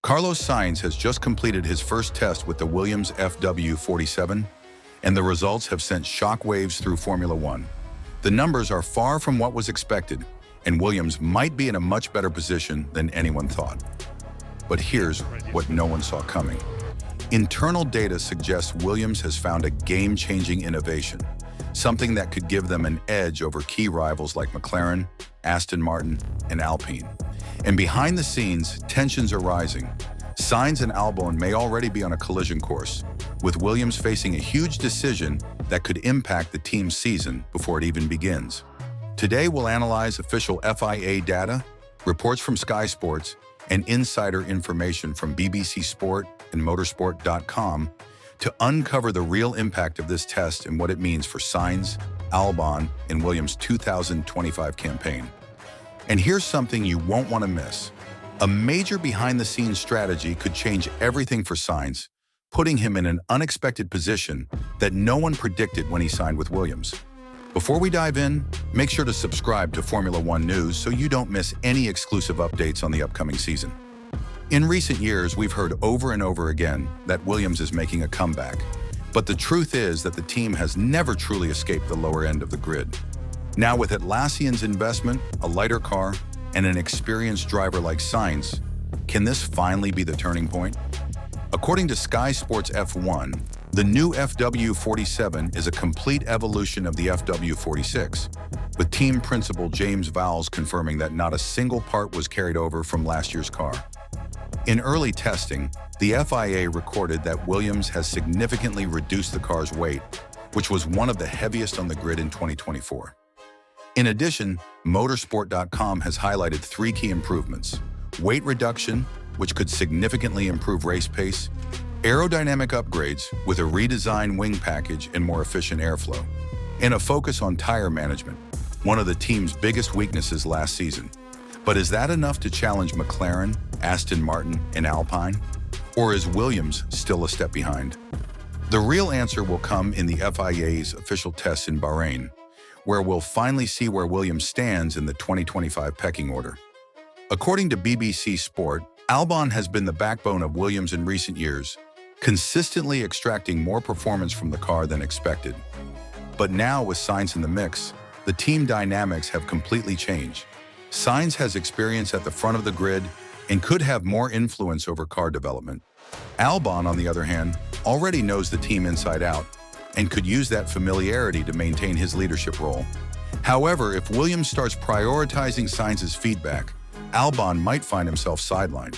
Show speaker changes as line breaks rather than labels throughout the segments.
Carlos Sainz has just completed his first test with the Williams FW-47, and the results have sent shockwaves through Formula One. The numbers are far from what was expected, and Williams might be in a much better position than anyone thought. But here's what no one saw coming. Internal data suggests Williams has found a game-changing innovation, something that could give them an edge over key rivals like McLaren, Aston Martin, and Alpine. And behind the scenes, tensions are rising. Sainz and Albon may already be on a collision course, with Williams facing a huge decision that could impact the team's season before it even begins. Today, we'll analyze official FIA data, reports from Sky Sports, and insider information from BBC Sport and Motorsport.com to uncover the real impact of this test and what it means for Sainz, Albon, and Williams' 2025 campaign. And here's something you won't want to miss. A major behind-the-scenes strategy could change everything for Sainz, putting him in an unexpected position that no one predicted when he signed with Williams. Before we dive in, make sure to subscribe to Formula One News so you don't miss any exclusive updates on the upcoming season. In recent years, we've heard over and over again that Williams is making a comeback, but the truth is that the team has never truly escaped the lower end of the grid. Now, with Atlassian's investment, a lighter car, and an experienced driver like Sainz, can this finally be the turning point? According to Sky Sports F1, the new FW-47 is a complete evolution of the FW-46, with team principal James Vowles confirming that not a single part was carried over from last year's car. In early testing, the FIA recorded that Williams has significantly reduced the car's weight, which was one of the heaviest on the grid in 2024. In addition, Motorsport.com has highlighted 3 key improvements: weight reduction, which could significantly improve race pace, aerodynamic upgrades with a redesigned wing package and more efficient airflow, and a focus on tire management, one of the team's biggest weaknesses last season. But is that enough to challenge McLaren, Aston Martin, and Alpine? Or is Williams still a step behind? The real answer will come in the FIA's official tests in Bahrain, where we'll finally see where Williams stands in the 2025 pecking order. According to BBC Sport, Albon has been the backbone of Williams in recent years, consistently extracting more performance from the car than expected. But now, with Sainz in the mix, the team dynamics have completely changed. Sainz has experience at the front of the grid and could have more influence over car development. Albon, on the other hand, already knows the team inside out and could use that familiarity to maintain his leadership role. However, if Williams starts prioritizing Sainz's feedback, Albon might find himself sidelined.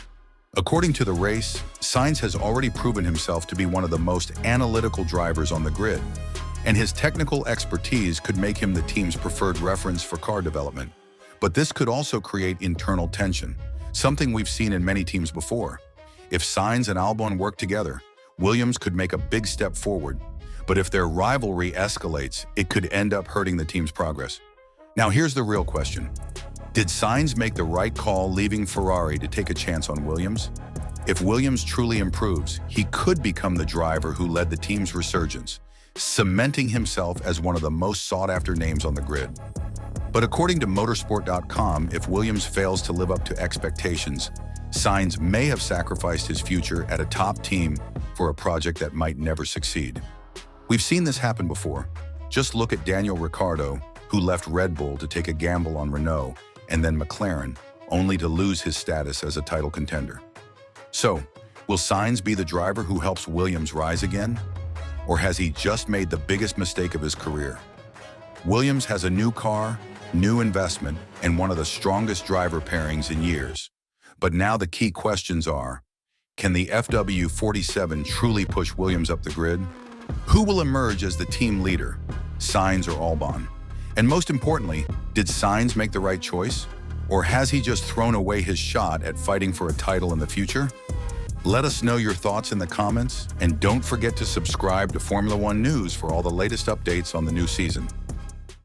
According to the race, Sainz has already proven himself to be one of the most analytical drivers on the grid, and his technical expertise could make him the team's preferred reference for car development. But this could also create internal tension, something we've seen in many teams before. If Sainz and Albon work together, Williams could make a big step forward. But if their rivalry escalates, it could end up hurting the team's progress. Now here's the real question. Did Sainz make the right call leaving Ferrari to take a chance on Williams? If Williams truly improves, he could become the driver who led the team's resurgence, cementing himself as one of the most sought-after names on the grid. But according to Motorsport.com, if Williams fails to live up to expectations, Sainz may have sacrificed his future at a top team for a project that might never succeed. We've seen this happen before. Just look at Daniel Ricciardo, who left Red Bull to take a gamble on Renault and then McLaren, only to lose his status as a title contender. So, will Sainz be the driver who helps Williams rise again? Or has he just made the biggest mistake of his career? Williams has a new car, new investment, and one of the strongest driver pairings in years. But now the key questions are, can the FW-47 truly push Williams up the grid? Who will emerge as the team leader, Sainz or Albon? And most importantly, did Sainz make the right choice? Or has he just thrown away his shot at fighting for a title in the future? Let us know your thoughts in the comments, and don't forget to subscribe to Formula One News for all the latest updates on the new season.